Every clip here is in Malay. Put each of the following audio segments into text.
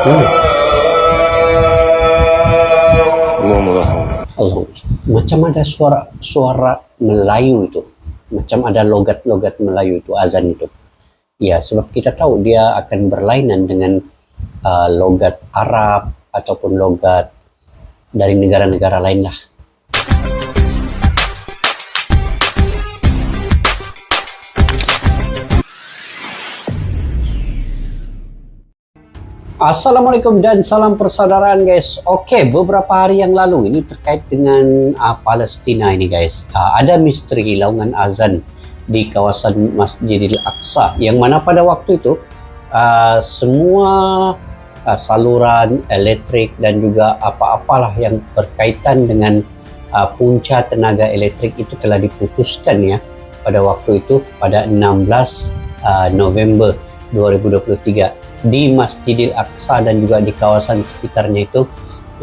Allah. Macam ada suara Melayu itu, macam ada logat-logat Melayu itu, azan itu. Ya, sebab kita tahu dia akan berlainan dengan logat Arab ataupun logat dari negara-negara lain lah. Assalamualaikum dan salam persaudaraan guys. Oke, beberapa hari yang lalu ini terkait dengan Palestina ini guys. Ada misteri laungan azan di kawasan Masjidil Aqsa yang mana pada waktu itu semua saluran elektrik dan juga apa-apalah yang berkaitan dengan punca tenaga elektrik itu telah diputuskan ya pada waktu itu pada 16 November 2023 di Masjidil Aqsa dan juga di kawasan sekitarnya itu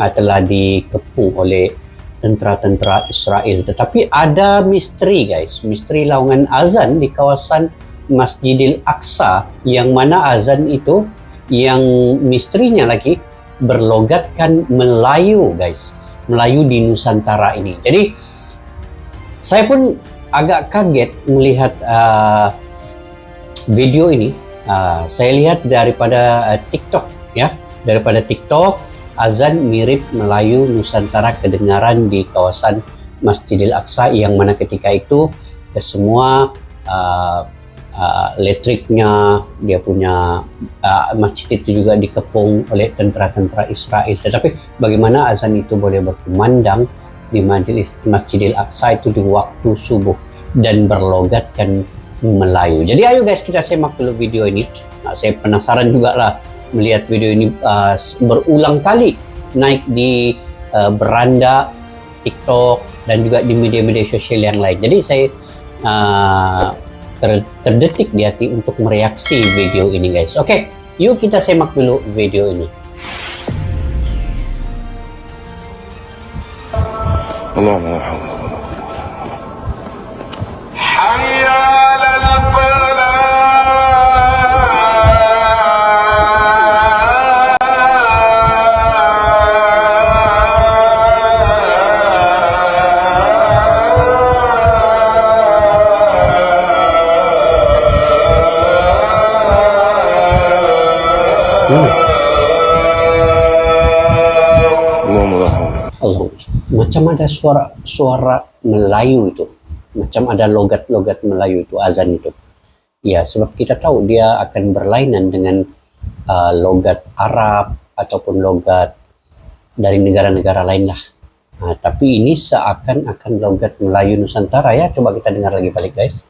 telah dikepung oleh tentara-tentara Israel. Tetapi ada misteri guys, misteri laungan azan di kawasan Masjidil Aqsa yang mana azan itu yang misterinya lagi berlogatkan Melayu guys, Melayu di Nusantara ini. Jadi saya pun agak kaget melihat video ini. Saya lihat daripada TikTok ya, daripada TikTok azan mirip Melayu Nusantara kedengaran di kawasan Masjidil Aqsa yang mana ketika itu semua listriknya dia punya masjid itu juga dikepung oleh tentara-tentara Israel. Tetapi bagaimana azan itu boleh berkumandang di Masjidil Aqsa itu di waktu subuh dan berlogatkan Melayu. Jadi ayo guys kita simak dulu video ini. Saya penasaran juga lah melihat video ini berulang kali naik di beranda TikTok dan juga di media-media sosial yang lain. Jadi saya terdetik di hati untuk mereaksi video ini guys. Oke, yuk kita simak dulu video ini. Allahumma rahmat. Allah. Macam ada suara Melayu itu, macam ada logat-logat Melayu itu, azan itu. Ya, sebab kita tahu dia akan berlainan dengan logat Arab ataupun logat dari negara-negara lain lah. Tapi ini seakan-akan logat Melayu Nusantara ya. Coba kita dengar lagi balik guys.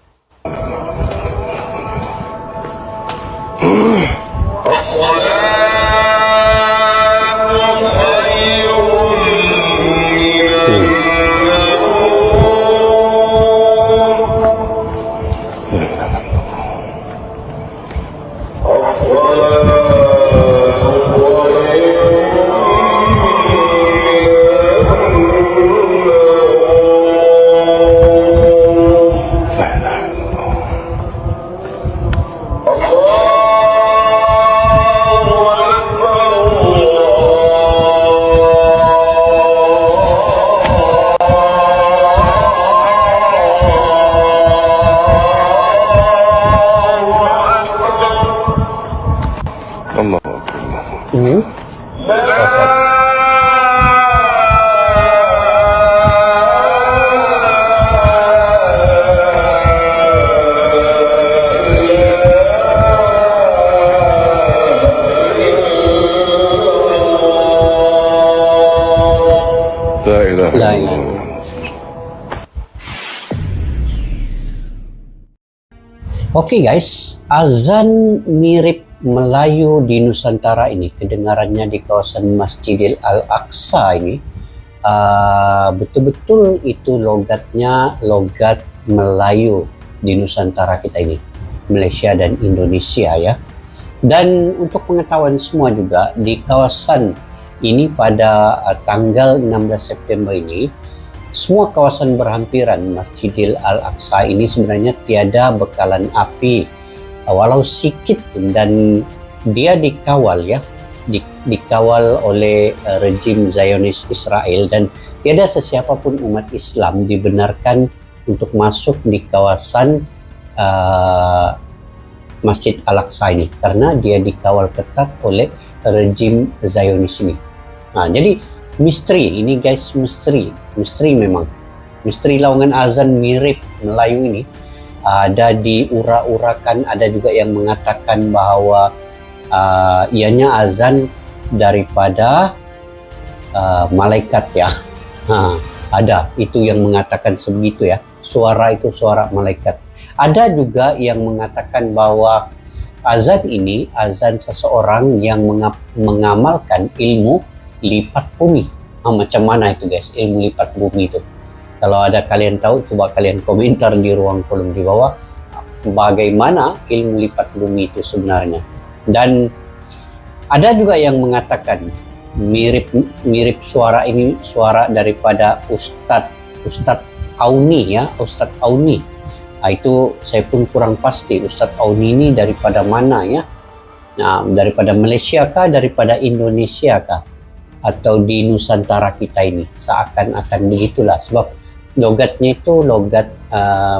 Oke guys, azan mirip Melayu di Nusantara ini kedengarannya di kawasan Masjidil Al-Aqsa ini betul-betul itu logatnya logat Melayu di Nusantara kita ini, Malaysia dan Indonesia ya. Dan untuk pengetahuan semua juga di kawasan ini pada tanggal 16 September ini semua kawasan berhampiran Masjidil Al-Aqsa ini sebenarnya tiada bekalan api walau sedikit pun, dan dia dikawal ya dikawal oleh rejim Zionis Israel, dan tiada sesiapa pun umat Islam dibenarkan untuk masuk di kawasan Masjid Al-Aqsa ini karena dia dikawal ketat oleh rejim Zionis ini. Nah, jadi misteri ini guys, misteri memang. Misteri laungan azan mirip Melayu ini ada diura-urakan, ada juga yang mengatakan bahwa ianya azan daripada malaikat ya. Ada itu yang mengatakan sebegitu ya, suara itu suara malaikat. Ada juga yang mengatakan bahwa azan ini azan seseorang yang mengamalkan ilmu lipat bumi. Macam mana itu guys, ilmu lipat bumi itu? Kalau ada kalian tahu, coba kalian komentar di ruang kolom di bawah bagaimana ilmu lipat bumi itu sebenarnya. Dan ada juga yang mengatakan mirip suara ini suara daripada Ustadz Auni ya, Ustadz Auni. Itu saya pun kurang pasti Ustadz Auni ini daripada mana ya. Nah, daripada Malaysia kah, daripada Indonesia kah, atau di Nusantara kita ini? Seakan-akan begitulah, sebab logatnya itu logat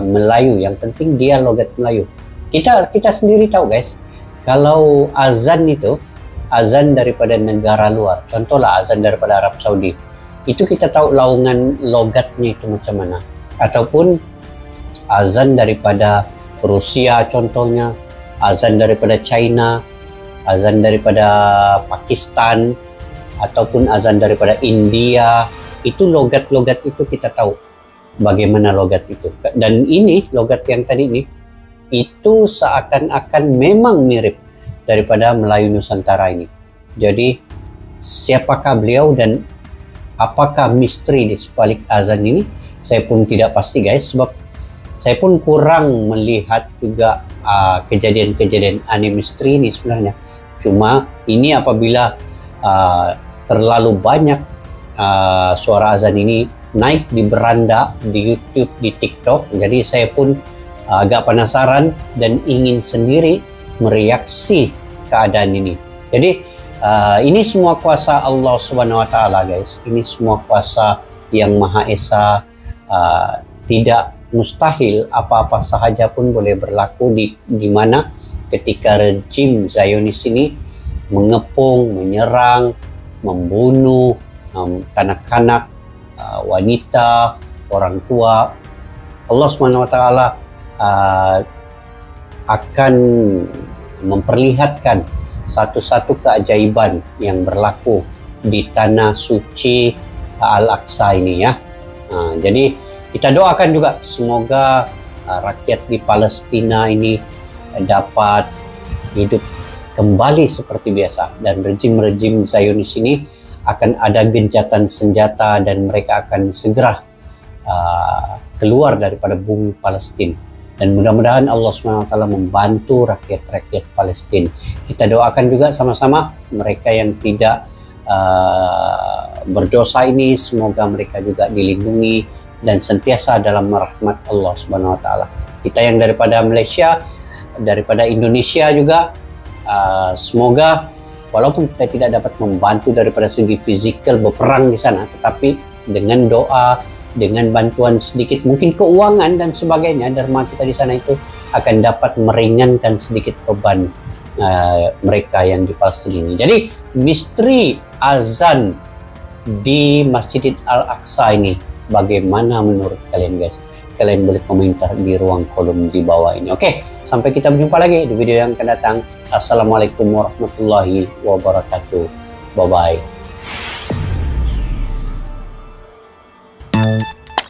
Melayu. Yang penting dia logat Melayu. Kita sendiri tahu guys, kalau azan itu azan daripada negara luar, contohlah azan daripada Arab Saudi, itu kita tahu laungan logatnya itu macam mana. Ataupun azan daripada Rusia contohnya, azan daripada China, azan daripada Pakistan, ataupun azan daripada India, itu logat-logat itu kita tahu bagaimana logat itu. Dan ini logat yang tadi ini itu seakan-akan memang mirip daripada Melayu Nusantara ini. Jadi siapakah beliau dan apakah misteri di sebalik azan ini? Saya pun tidak pasti guys, sebab saya pun kurang melihat juga kejadian-kejadian aneh misteri ini sebenarnya. Cuma ini apabila terlalu banyak suara azan ini naik di beranda, di YouTube, di TikTok, jadi saya pun agak penasaran dan ingin sendiri mereaksi keadaan ini. Jadi ini semua kuasa Allah Subhanahu Wa Taala guys, ini semua kuasa yang Maha Esa. Tidak mustahil, apa-apa sahaja pun boleh berlaku di mana ketika rejim Zionis ini mengepung, menyerang, membunuh kanak-kanak, wanita, orang tua. Allah SWT akan memperlihatkan satu-satu keajaiban yang berlaku di tanah suci Al-Aqsa ini ya. Jadi kita doakan juga semoga rakyat di Palestina ini dapat hidup kembali seperti biasa, dan rejim-rejim Zionis ini akan ada gencatan senjata dan mereka akan segera keluar daripada bumi Palestina. Dan mudah-mudahan Allah SWT membantu rakyat-rakyat Palestina. Kita doakan juga sama-sama mereka yang tidak berdosa ini, semoga mereka juga dilindungi dan sentiasa dalam rahmat Allah SWT. Kita yang daripada Malaysia, daripada Indonesia juga, semoga walaupun kita tidak dapat membantu daripada segi fizikal berperang di sana, tetapi dengan doa, dengan bantuan sedikit mungkin keuangan dan sebagainya, derma kita di sana itu akan dapat meringankan sedikit beban mereka yang di Palestina ini. Jadi misteri azan di Masjid Al-Aqsa ini bagaimana menurut kalian guys? Kalian boleh komentar di ruang kolom di bawah ini. Oke, sampai kita berjumpa lagi di video yang akan datang. Assalamualaikum warahmatullahi wabarakatuh. Bye-bye.